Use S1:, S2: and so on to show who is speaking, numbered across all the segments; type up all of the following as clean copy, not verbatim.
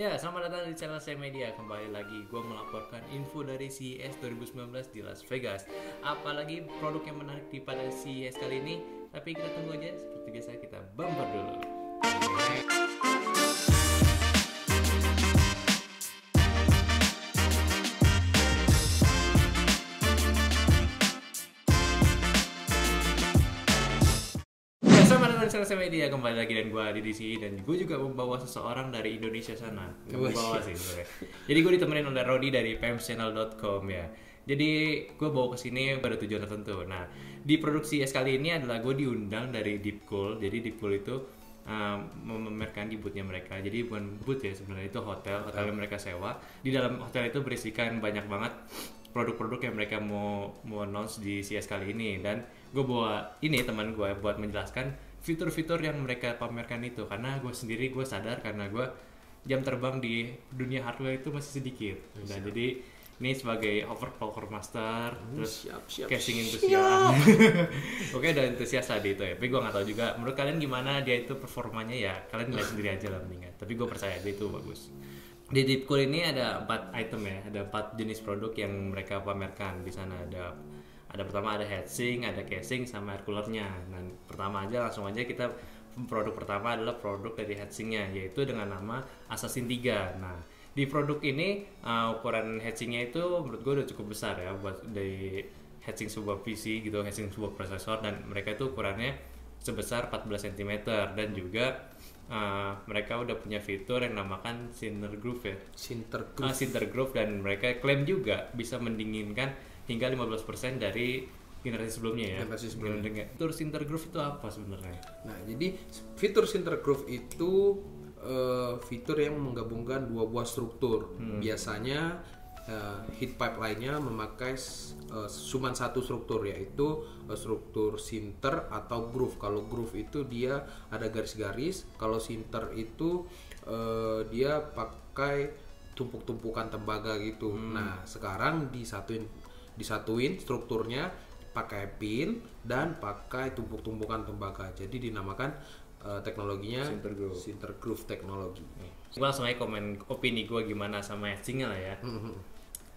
S1: Ya, selamat datang di channel saya Media. Kembali lagi gue melaporkan info dari CES 2019 di Las Vegas. Apalagi produk yang menarik di pada CES kali ini. Tapi kita tunggu aja, seperti biasa kita bumper dulu. Selamat datang di channel saya Media, kembali lagi dan gue Adi di sini, dan gue juga membawa seseorang dari Indonesia sana. Gak membawa sih sebenarnya. Jadi gue ditemenin oleh Rodi dari pmschannel.com ya. Jadi gue bawa ke sini pada tujuan tertentu. Nah, di produksi CES kali ini adalah gue diundang dari Deepcool. Jadi Deepcool itu memamerkan di boothnya mereka. Jadi bukan booth ya sebenarnya, itu hotel yang mereka sewa. Di dalam hotel itu berisikan banyak banget produk-produk yang mereka mau announce di CES kali ini, dan gue bawa ini teman gue buat menjelaskan fitur-fitur yang mereka pamerkan itu, karena gue sendiri gue sadar karena gue jam terbang di dunia hardware itu masih sedikit. Nah, jadi ini sebagai overclocker master, terus casing entusias. Oke, udah entusias tadi itu ya. Tapi gue nggak tahu juga menurut kalian gimana dia itu performanya, ya kalian lihat sendiri aja lah mendingan. Tapi gue percaya dia itu bagus. Di Deepcool ini ada 4 item ya, ada 4 jenis produk yang mereka pamerkan di sana. Ada pertama ada heatsink, ada casing, sama air coolernya. Nah, pertama aja langsung aja kita produk pertama adalah produk dari heatsinknya, yaitu dengan nama Assassin 3. Nah, di produk ini ukuran heatsinknya itu menurut gue udah cukup besar ya buat dari heatsink sebuah PC gitu, heatsink sebuah prosesor, dan mereka itu ukurannya sebesar 14 cm, dan juga mereka udah punya fitur yang namakan Sinter Groove ya. Sinter Groove, dan mereka klaim juga bisa mendinginkan hingga 15% dari generasi sebelumnya ya. Fitur Sinter Groove itu apa sebenarnya?
S2: Nah, jadi fitur Sinter Groove itu fitur yang menggabungkan dua buah struktur. Biasanya heat pipe lainnya memakai cuma satu struktur, yaitu struktur sinter atau groove. Kalau groove itu dia ada garis-garis, kalau sinter itu dia pakai tumpuk-tumpukan tembaga gitu. Nah, sekarang disatuin strukturnya pakai pin dan pakai tumpuk-tumpukan tembaga. Jadi dinamakan teknologinya Sinter Groove teknologi.
S1: Gue langsung aja komen opini gue gimana sama heatsinknya lah ya.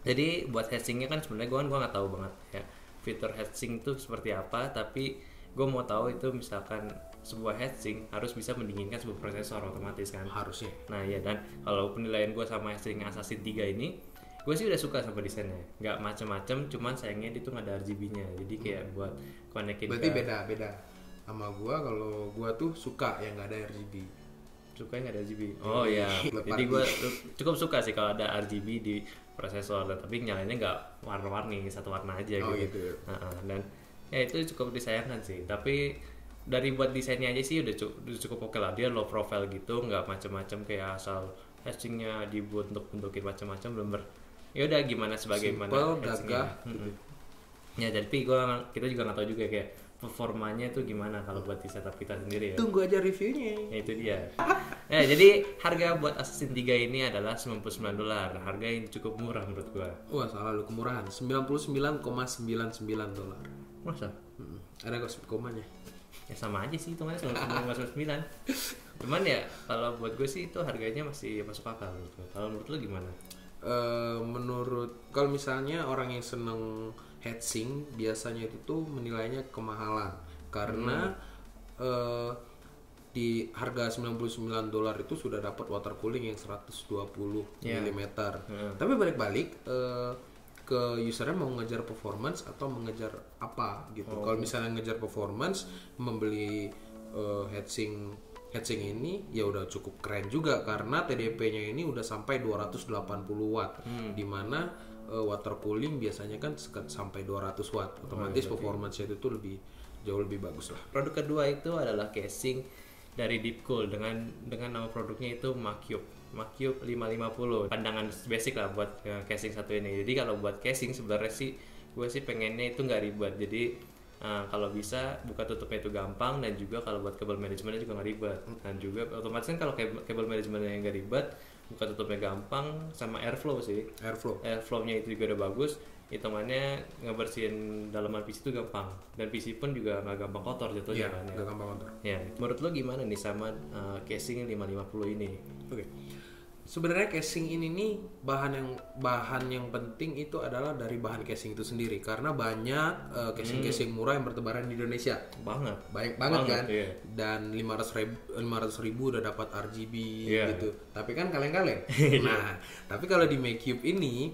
S1: Jadi buat heatsinknya kan sebenarnya gue nggak tahu banget ya fitur heatsink itu seperti apa, tapi gue mau tahu itu misalkan sebuah heatsink harus bisa mendinginkan sebuah prosesor otomatis kan.
S2: Harusnya.
S1: Nah iya, dan kalau penilaian gue sama heatsink Assassin 3 ini, gue sih udah suka sama desainnya, nggak macem-macem, cuman sayangnya itu nggak ada RGB-nya, jadi kayak buat konekin.
S2: Berarti beda sama gua. Kalau gua tuh suka yang nggak ada RGB.
S1: Suka nggak ada RGB? Oh iya, jadi gue cukup suka sih kalau ada RGB di prosesor, tapi nyalainnya nggak warna-warni, satu warna aja gitu. Dan ya itu cukup disayangkan sih, tapi dari buat desainnya aja sih udah cukup oke lah. Dia low profile gitu, nggak macem-macem kayak asal heatsinknya dibuat untuk bentukin macam-macam, bener. Ya udah gimana sebagaimana
S2: heatsinknya.
S1: Ya, tapi kita juga nggak tahu juga kayak performanya tuh gimana kalau buat di setup kita sendiri ya.
S2: Tunggu aja reviewnya.
S1: Ya itu dia. Nah, jadi harga buat Assassin 3 ini adalah $99. Harga yang cukup murah menurut gua.
S2: Wah, salah lu, kemurahan. $99,99.
S1: Masa?
S2: Ada komanya.
S1: Ya sama aja sih hitungannya, 99,99. Cuman ya kalau buat gue sih itu harganya masih masuk akal menurut gua. Kalau menurut lu gimana?
S2: Kalau misalnya orang yang seneng heatsink, biasanya itu tuh menilainya kemahalan karena di harga $99 itu sudah dapat water cooling yang 120 mm. Tapi balik-balik ke usernya mau ngejar performance atau mengejar apa gitu. Kalau misalnya ngejar performance, membeli heatsink ini ya udah cukup keren juga, karena TDP-nya ini udah sampai 280 watt, dimana water cooling biasanya kan sampai 200 watt. Otomatis performance-nya itu jauh lebih bagus lah.
S1: Produk kedua itu adalah casing dari Deepcool dengan nama produknya itu Macube 550. Pandangan basic lah buat casing satu ini. Jadi kalau buat casing sebenarnya sih gue sih pengennya itu nggak ribet. Jadi kalau bisa buka tutupnya itu gampang, dan juga kalau buat kabel manajemennya juga nggak ribet. Dan juga otomatis kan kalau kabel manajemennya nggak ribet, buka tutupnya gampang, sama airflow sih. Airflow-nya itu juga udah bagus. Hitungannya ngebersihin dalaman PC itu gampang, dan PC pun juga nggak gampang kotor jatuhnya kan.
S2: Nggak gampang kotor.
S1: Ya, menurut lo gimana nih sama casing 550 ini?
S2: Oke. Sebenarnya casing ini nih bahan yang penting itu adalah dari bahan casing itu sendiri karena banyak casing murah yang bertebaran di Indonesia. Banyak banget kan.
S1: Iya.
S2: Dan 500 ribu udah dapat RGB gitu. Tapi kan kaleng-kaleng.
S1: Iya.
S2: Nah, tapi kalau di Makecube ini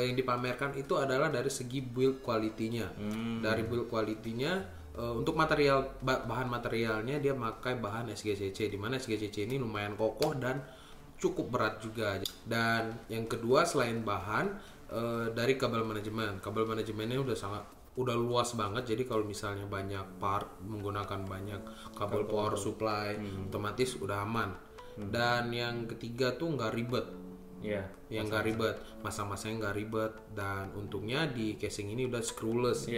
S2: yang dipamerkan itu adalah dari segi build quality-nya. Dari build quality-nya untuk bahan materialnya dia pakai bahan SGCC, di mana SGCC ini lumayan kokoh dan cukup berat juga. Dan yang kedua selain bahan dari kabel manajemennya udah luas banget. Jadi kalau misalnya banyak part menggunakan banyak kabel power supply otomatis udah aman. Dan yang ketiga tuh nggak ribet. Yang nggak ribet, masa-masanya nggak ribet, dan untungnya di casing ini udah screwless.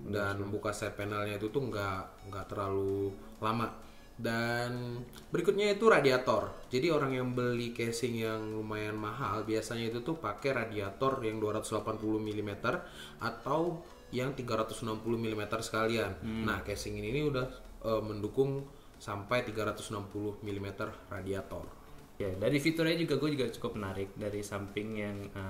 S2: Dan membuka side panelnya itu tuh nggak terlalu lama. Dan berikutnya itu radiator. Jadi orang yang beli casing yang lumayan mahal biasanya itu tuh pakai radiator yang 280 mm atau yang 360 mm sekalian. Nah, casing ini udah mendukung sampai 360 mm radiator.
S1: Ya, dari fiturnya juga gue juga cukup menarik. Dari samping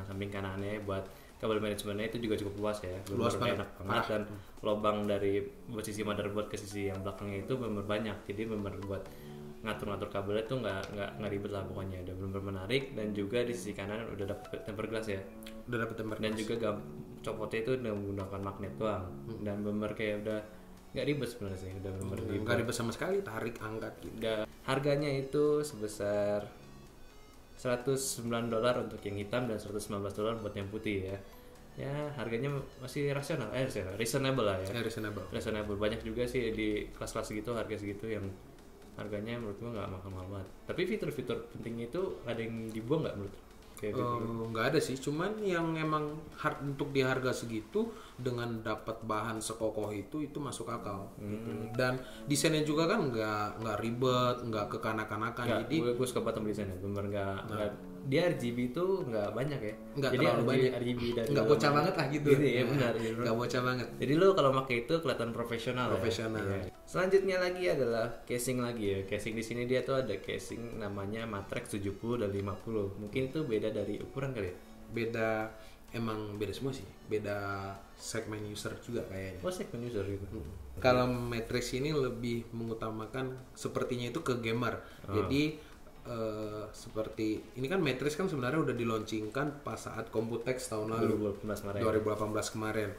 S1: kanannya buat kabel manajemennya itu juga cukup luas ya.
S2: Luas banget.
S1: Enak banget, dan lubang dari sisi motherboard ke sisi yang belakangnya itu benar banyak. Jadi benar buat ngatur-ngatur kabelnya itu nggak ribet lah pokoknya. Udah benar menarik, dan juga di sisi kanan udah dapet tempered glass ya.
S2: Udah dapet tempered glass.
S1: Dan juga copotnya itu udah menggunakan magnet doang. Dan benar kayak udah nggak ribet sebenarnya sih. Udah benar
S2: nggak ribet sama sekali, tarik angkat gitu.
S1: Dan harganya itu sebesar $109 untuk yang hitam dan $119 buat yang putih ya. Ya, harganya masih reasonable lah ya. Reasonable. Banyak juga sih di kelas-kelas segitu, harga segitu yang harganya menurut gua nggak mahal-mahal banget. Tapi fitur-fitur pentingnya itu ada yang dibuang nggak menurut?
S2: Nggak ada sih, cuman yang emang untuk di harga segitu dengan dapat bahan sekokoh itu masuk akal. Dan desainnya juga kan nggak ribet, nggak kekanak-kanakan. Jadi
S1: gue suka banget sama desainnya, bener nggak dia RGB itu nggak banyak ya.
S2: Nggak terlalu banyak.
S1: RGB dari
S2: nggak bocah banget lah gitu.
S1: Ya benar.
S2: Nggak bocah banget.
S1: Jadi lo kalau pakai itu kelihatan profesional. Ya. Selanjutnya lagi adalah casing lagi ya. Casing di sini dia tuh ada casing namanya Matrix 70 dan 50. Mungkin itu beda dari ukuran kali ya?
S2: Emang beda semua sih. Beda segmen user juga kayaknya.
S1: Segmen user gitu.
S2: Kalau Matrix ini lebih mengutamakan sepertinya itu ke gamer. Jadi seperti ini kan Matrix kan sebenarnya udah dilaunchingkan pas saat Computex tahun lalu 2018 kemarin.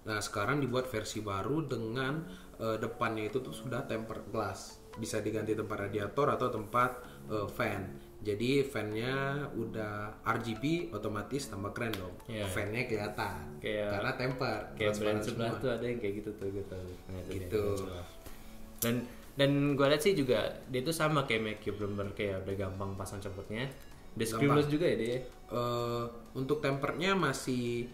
S2: Nah, sekarang dibuat versi baru dengan depannya itu tuh sudah tempered glass, bisa diganti tempat radiator atau tempat fan. Jadi fan-nya udah RGB, otomatis tambah keren dong. Fan-nya kelihatan karena tempered.
S1: Kayak brand sebelah tuh ada yang kayak gitu tuh gitu.
S2: Gitu.
S1: Dan gue lihat sih juga dia itu sama kayak Makecube, bener kayak udah gampang pasang copotnya. Dia screwless juga ya dia.
S2: Untuk temperednya masih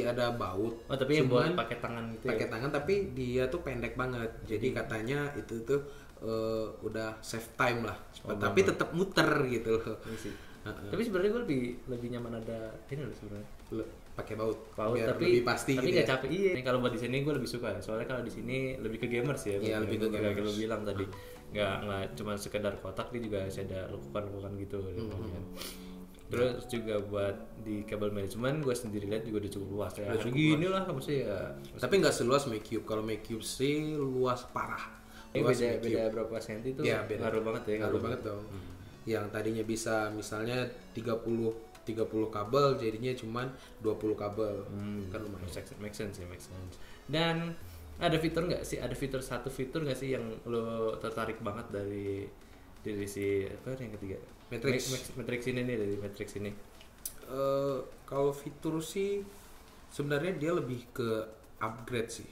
S2: ada baut.
S1: Tapi yang buat pakai tangan gitu.
S2: Pakai tangan, tapi dia tuh pendek banget. Jadi katanya itu tuh udah save time lah. Tapi tetap muter gitu loh.
S1: Tapi sebenarnya gue lebih nyaman ada ini loh sebenarnya.
S2: Pakai baut
S1: biar tapi
S2: lebih pasti
S1: tapi
S2: gitu
S1: nggak capek. Ini kalau buat di sini gue lebih suka, soalnya kalau di sini lebih ke gamers ya.
S2: Iya, lebih ke gamers.
S1: Kayak lo bilang tadi, nggak cuma sekedar kotak, dia juga ada lekukan gitu. Terus juga buat di kabel manajemen gue sendiri lihat juga udah cukup luas ya. Gini lah maksudnya.
S2: Tapi nggak seluas Makecube. Kalau Makecube sih luas parah.
S1: Beda berapa senti tuh?
S2: Ya, ngaruh banget ya. Ngaruh banget dong. Yang tadinya bisa misalnya 30 kabel jadinya cuman 20 kabel. Kan lumayan.
S1: Make sense. Dan ada fitur satu fitur nggak sih yang lo tertarik banget dari si apa yang ketiga? Matrix ini nih, dari Matrix ini.
S2: Kalau fitur sih sebenarnya dia lebih ke upgrade sih.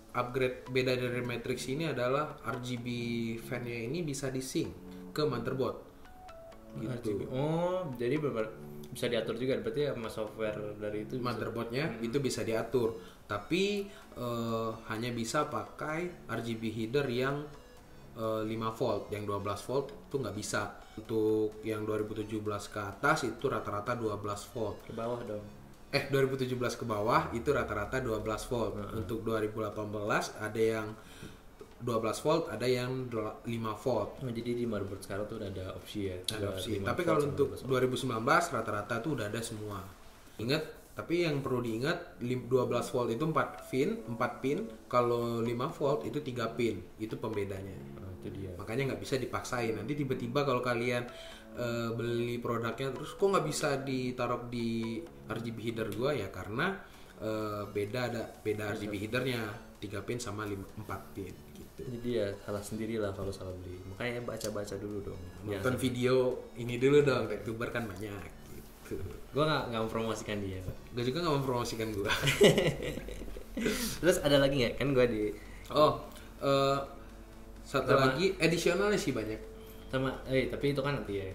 S2: Upgrade beda dari Matrix ini adalah RGB fan-nya ini bisa di-sync ke motherboard. Gitu.
S1: Jadi bisa diatur juga berarti sama software dari itu.
S2: Motherboardnya itu bisa diatur, tapi hanya bisa pakai RGB header yang 5 volt, yang 12 volt itu nggak bisa. Untuk yang 2017 ke atas itu rata-rata 12 volt.
S1: Ke bawah dong.
S2: 2017 ke bawah itu rata-rata 12 volt. Untuk 2018 ada yang 12 volt, ada yang 5 volt.
S1: Oh, jadi di motherboard sekarang tuh udah ada opsi ya.
S2: Ada opsi.
S1: 5
S2: Tapi
S1: volt
S2: kalau
S1: sama
S2: untuk
S1: 12 volt.
S2: 2019 rata-rata tuh udah ada semua. Ingat, tapi yang perlu diingat 12 volt itu 4 pin, kalau 5 volt itu 3 pin. Itu pembedanya.
S1: Oh, itu dia.
S2: Makanya nggak bisa dipaksain. Nanti tiba-tiba kalau kalian beli produknya terus kok nggak bisa ditaruh di RGB header gua, ya karena beda RGB headernya 3 pin sama 4 pin gitu.
S1: Jadi ya salah sendiri lah kalau salah beli. Makanya baca-baca dulu dong.
S2: Nonton video ini dulu dong, YouTuber kan banyak gitu.
S1: Gue nggak mempromosikan dia.
S2: Gue juga nggak mempromosikan gua.
S1: Terus ada lagi nggak? Kan gue di
S2: Satu lagi additionalnya sih banyak.
S1: sama tapi itu kan nanti ya.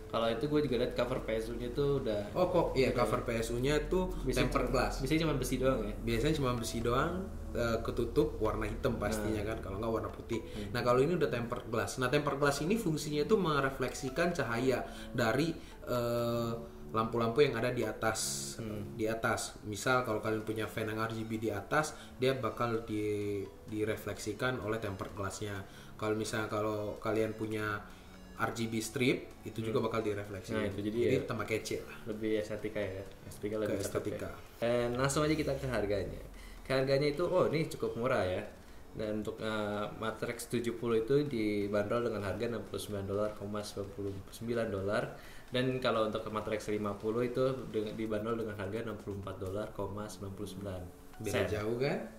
S1: Kalau itu gue juga lihat cover PSU-nya tuh udah.
S2: Oh kok iya, cover PSU-nya tuh tempered glass.
S1: Biasanya cuma besi doang ya.
S2: Biasanya cuma besi doang, ketutup warna hitam pastinya kan, kalau nggak warna putih. Nah kalau ini udah tempered glass. Nah tempered glass ini fungsinya itu merefleksikan cahaya dari lampu-lampu yang ada di atas. Di atas. Misal kalau kalian punya fan yang RGB di atas, dia bakal direfleksikan oleh tempered glass-nya. Kalau misalnya kalau kalian punya RGB strip itu juga bakal direfleksi.
S1: Nah, itu
S2: jadi
S1: ya,
S2: tambah kece lah.
S1: lebih estetika ya. Estetika lebih
S2: Estetika.
S1: Langsung aja kita ke harganya. Harganya itu ini cukup murah ya. Dan untuk Matrix 70 itu dibanderol dengan harga $69,99. Dan kalau untuk Matrix 50 itu dibanderol dengan harga $64,99.
S2: Beda jauh kan?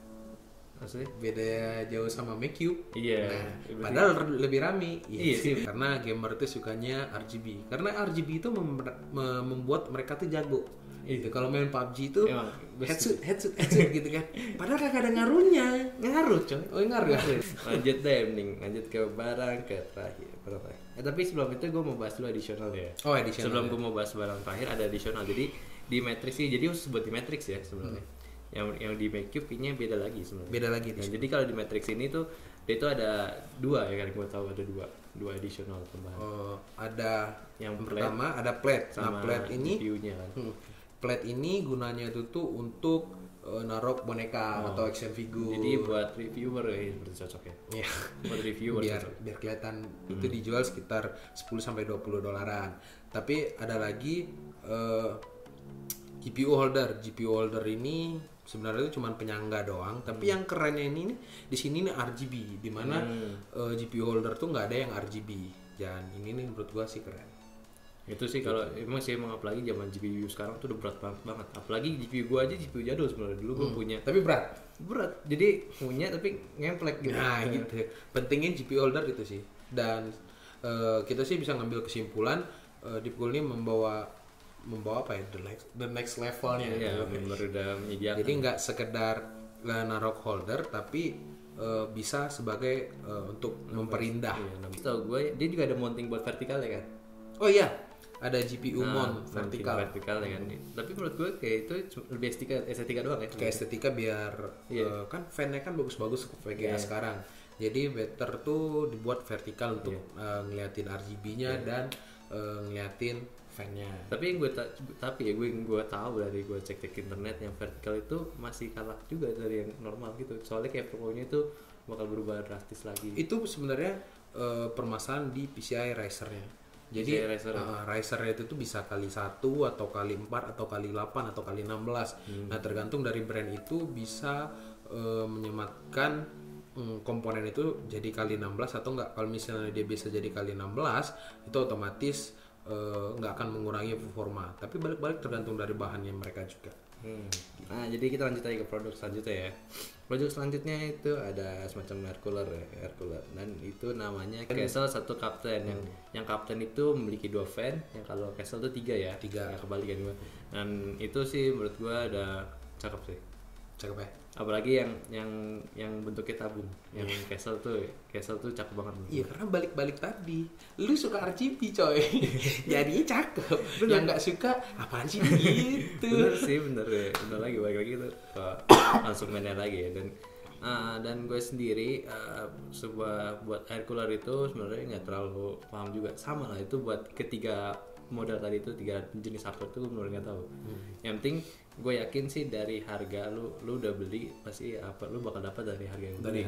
S1: Maksudnya?
S2: Beda jauh sama MacCube.
S1: Iya.
S2: Nah, padahal lebih rame.
S1: Iya sih.
S2: Karena gamer itu sukanya RGB. Karena RGB itu membuat mereka tuh jago. Itu kalau main PUBG itu headshot gitu kan. Padahal kagak ada ngaruhnya.
S1: Ngaruh coy.
S2: Oh ngaruh.
S1: Lanjut deh, mending lanjut ke barang ke terakhir. Tapi sebelum itu gue mau bahas dulu additional ya.
S2: Oh additional.
S1: Sebelum gue mau bahas barang terakhir ada additional. Jadi di Matrix sih, jadi khusus buat di Matrix ya sebenarnya. Yang di MacCube kayaknya beda lagi sebenarnya.
S2: Beda lagi.
S1: Nah, jadi kalau di Matrix ini tuh dia itu ada dua ya kan, gue tahu ada dua additional tambahan.
S2: Oh, ada
S1: yang
S2: pertama ada plate. Nah, plate ini
S1: GPU-nya kan.
S2: Plate ini gunanya itu tuh untuk naruh boneka atau action figure.
S1: Jadi buat reviewer ya seperti cocok ya.
S2: Iya.
S1: Buat reviewer
S2: biar kelihatan itu dijual sekitar 10 sampai $20. Tapi ada lagi GPU holder. GPU holder ini sebenarnya itu cuma penyangga doang, tapi yang kerennya ini di sini nih RGB, di mana GPU holder tuh nggak ada yang RGB. Dan ini nih menurut gua sih keren.
S1: Itu sih kalau emang apalagi zaman GPU sekarang tuh udah berat banget. Apalagi GPU gua aja GPU jadul sebenarnya, dulu gua punya.
S2: Tapi berat.
S1: Jadi punya tapi ngemplek gitu.
S2: Nah, gitu. Pentingnya GPU holder itu sih. Dan kita sih bisa ngambil kesimpulan Deepcool ini membawa apa ya, the next levelnya.
S1: Iya, benar udah menyediakan.
S2: Jadi nggak sekedar naruh holder, tapi bisa sebagai untuk memperindah.
S1: Iya, tahu gue dia juga ada mounting buat vertikal ya kan.
S2: Oh iya, ada GPU mount vertikal
S1: ya kan. Tapi menurut gue kayak itu lebih estetika doang ya.
S2: Kayak estetika biar kan fan-nya kan bagus-bagus kayak sekarang. Jadi better tuh dibuat vertikal untuk ngeliatin RGB-nya dan ngeliatin fan-nya.
S1: Tapi yang gue tahu dari gue cek internet, yang vertikal itu masih kalah juga dari yang normal gitu. Soalnya kayak performanya itu bakal berubah drastis lagi.
S2: Itu sebenarnya permasalahan di PCI Riser-nya. Jadi Riser-nya itu tuh bisa kali 1 atau kali 4 atau kali 8 atau kali 16. Nah, tergantung dari brand itu bisa menyematkan komponen itu jadi kali 16 atau enggak. Kalau misalnya dia bisa jadi kali 16, itu otomatis nggak akan mengurangi performa. Tapi balik-balik tergantung dari bahannya mereka juga.
S1: Nah, jadi kita lanjut aja ke produk selanjutnya ya. Produk selanjutnya itu ada semacam air cooler, dan itu namanya Castle 1 Captain. Yang Captain itu memiliki 2 fan, yang kalau Castle itu 3 ya. 3 kebalikan gue. Dan itu sih menurut gue ada cakep sih.
S2: Cakep ya.
S1: Apalagi yang bentuknya tabung, yang Castle tuh cakep banget.
S2: Iya, karena balik-balik tadi, lu suka RGB coy, jadinya cakep. Yang nggak suka apaan sih gitu.
S1: bener lagi balik lagi tuh langsung mainnya lagi ya. Dan gue sendiri sebuah buat air cooler itu sebenarnya nggak terlalu paham juga. Sama lah, itu buat ketiga model tadi itu, 3 jenis hardware tuh menurut nggak tahu. Yang penting gue yakin sih dari harga lu udah beli pasti lu bakal dapat dari harga yang beli.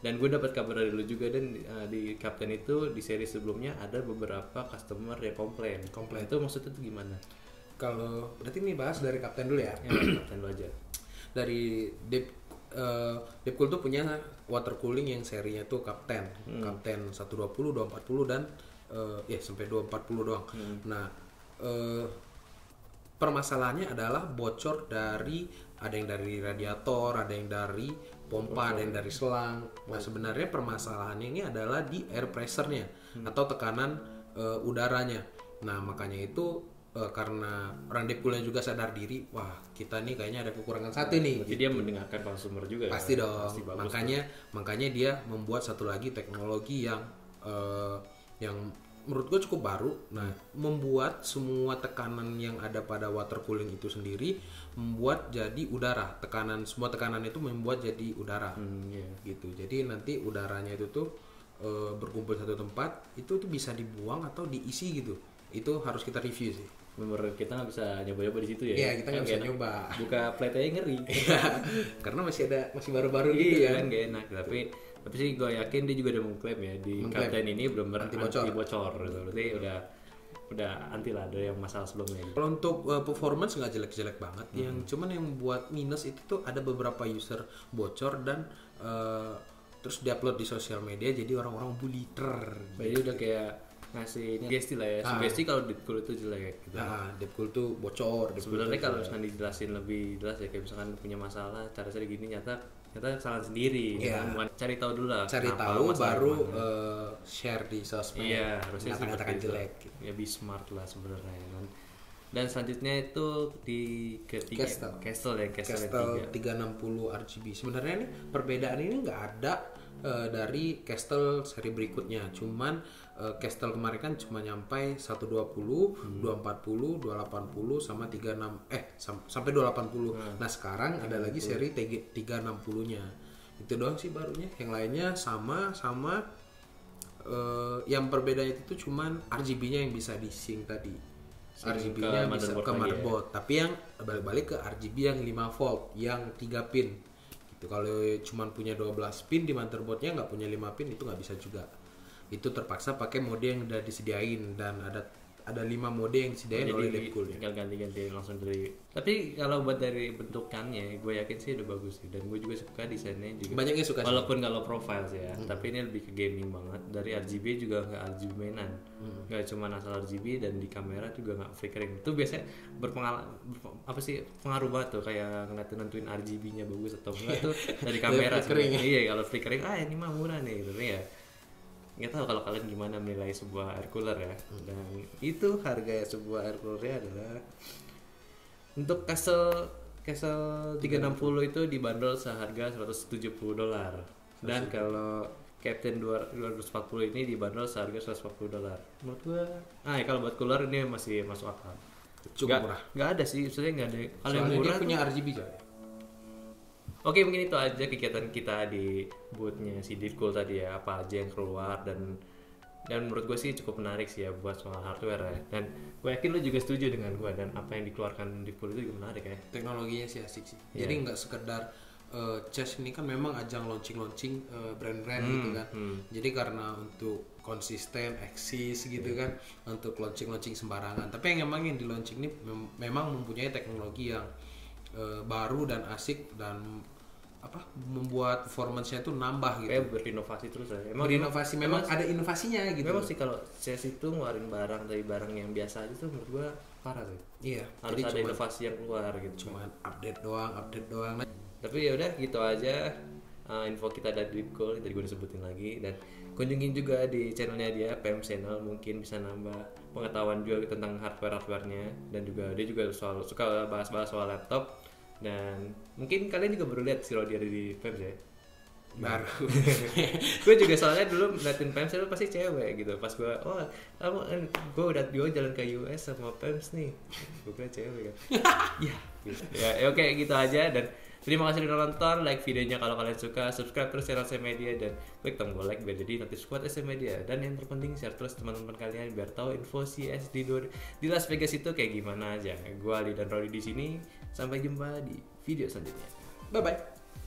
S1: Dan gue dapat kabar dari lu juga, dan di Kapten itu di seri sebelumnya ada beberapa customer yang komplain. Itu maksudnya tuh gimana?
S2: Kalau berarti ini bahas dari Kapten dulu ya.
S1: Kapten lu aja.
S2: Dari Deepcool tuh punya water cooling yang serinya tuh Kapten. Kapten 120, 240 dan sampai 240 doang. Nah, permasalahannya adalah bocor dari ada yang dari radiator, ada yang dari pompa, ada yang dari selang. Nah, sebenarnya permasalahannya ini adalah di air pressure-nya atau tekanan udaranya. Nah, makanya itu karena orang Deepcool juga sadar diri, wah kita nih kayaknya ada kekurangan satu nih.
S1: Jadi dia mendengarkan konsumer juga.
S2: Pasti
S1: ya?
S2: dong.
S1: Pasti bagus
S2: makanya dia membuat satu lagi teknologi yang menurut gue cukup baru. Nah, membuat semua tekanan yang ada pada water cooling itu sendiri membuat jadi udara. Semua tekanan itu membuat jadi udara. Gitu. Jadi nanti udaranya itu tuh berkumpul satu tempat, itu tuh bisa dibuang atau diisi gitu. Itu harus kita review sih.
S1: Memang kita nggak bisa nyoba-nyoba di situ ya?
S2: Iya, kita nggak bisa nyoba.
S1: Buka plate-nya ngeri.
S2: Karena masih baru-baru gitu ya.
S1: Kan gak enak. Tapi sih gue yakin dia juga udah mengklaim ya di Kapten ini benar-benar anti bocor gitu. Berarti udah anti lah dari yang masalah sebelumnya.
S2: Kalau untuk performance nggak jelek-jelek banget. Cuman yang buat minus itu tuh ada beberapa user bocor dan terus diupload di sosial media, jadi orang-orang bully
S1: Jadi udah kayak ngasih sugesti lah ya. Sugesti kalau Deepcool itu jelek gitu.
S2: Deepcool tuh bocor.
S1: Sebenarnya kalau misalkan dijelasin lebih jelas ya, kayak misalkan punya masalah cara gini nyata salah sendiri. Bukan cari tahu dulu lah.
S2: Cari tahu baru share di sosmed.
S1: Iya, harusnya
S2: katakan jelek. Gitu.
S1: Ya be smart lah sebenarnya kan. Dan selanjutnya itu di ketiga Castle
S2: 360 RGB. Sebenarnya ini perbedaan ini nggak ada dari Castle seri berikutnya. Cuman Castle kemarin kan cuma nyampai 120, 240, 280 sama 36 sampai 280. Nah, sekarang ada lagi seri 360-nya. Itu doang sih barunya. Yang lainnya sama yang perbedaannya itu cuman RGB-nya yang bisa di-sync tadi. RGB-nya bisa ke motherboard, tapi yang balik ke RGB yang 5 volt, yang 3 pin. Gitu. Kalau cuma punya 12 pin di motherboardnya, nggak punya 5 pin, itu nggak bisa juga. Itu terpaksa pakai mode yang udah disediain, dan ada 5 mode yang disediain oleh Deepcool.
S1: Tinggal ganti-ganti langsung dari. Tapi kalau buat dari bentukannya, gue yakin sih udah bagus sih, dan gue juga suka desainnya juga.
S2: Banyak yang suka.
S1: Walaupun nggak low profile sih ya, tapi ini lebih ke gaming banget. Dari RGB juga nggak RGB mainan, nggak cuma asal RGB, dan di kamera juga nggak flickering. Itu biasanya pengaruh banget tuh, kayak nentuin RGB-nya bagus atau enggak tuh dari kamera. Iya, kalau flickering, ini mah murah nih gitu ya. Nggak tahu kalau kalian gimana menilai sebuah air cooler ya. Dan itu harga sebuah air coolernya adalah untuk Castle 360 itu dibanderol seharga $170. Dan kalau Kapten 240 ini dibanderol seharga $140. Menurut gua kalau buat cooler ini masih masuk akal.
S2: Cukup murah.
S1: Nggak ada sih, maksudnya nggak ada. Kalau yang murah
S2: dia punya RGB coy.
S1: Oke, mungkin itu aja kegiatan kita di booth-nya si Deepcool tadi ya, apa aja yang keluar, dan menurut gue sih cukup menarik sih ya buat soal hardware ya. Dan gue yakin lo juga setuju dengan gue, dan apa yang dikeluarkan Deepcool itu juga menarik ya.
S2: Teknologinya sih asik sih. Jadi nggak sekedar CES ini kan memang ajang launching brand-brand gitu kan. Jadi karena untuk konsisten, eksis gitu kan, untuk launching sembarangan. Tapi yang di launching ini memang mempunyai teknologi yang baru dan asik, dan membuat performance-nya tuh nambah gitu.
S1: Kayak berinovasi terus ya.
S2: Berinovasi memang ada inovasinya gitu.
S1: Memang sih kalau CES itu ngeluarin barang dari barang yang biasa aja tuh menurut gua parah sih.
S2: Iya.
S1: Harus ada inovasi yang keluar gitu.
S2: Cuman update doang.
S1: Tapi ya udah gitu aja info kita dari Deepcool, tadi gue sebutin lagi, dan kunjungin juga di channelnya dia, PM Channel, mungkin bisa nambah pengetahuan juga tentang hardware-nya, dan juga dia juga suka bahas-bahas soal laptop. Dan mungkin kalian juga baru lihat si Rodi ada di PEMS ya.
S2: Baru.
S1: Gue juga soalnya dulu ngeliatin PEMS itu pasti cewek gitu. Pas gue, gue jalan ke US sama PEMS nih. Gue kira cewek kan. Ya, gitu. Ya oke, gitu aja. Dan terima kasih udah nonton, like videonya kalau kalian suka, subscribe terus channel SM Media, dan klik tombol like biar jadi notif squad SM Media. Dan yang terpenting share terus teman-teman kalian biar tahu info CS di Las Vegas itu kayak gimana aja. Gue Ali dan Rodi di sini. Sampai jumpa di video selanjutnya.
S2: Bye bye.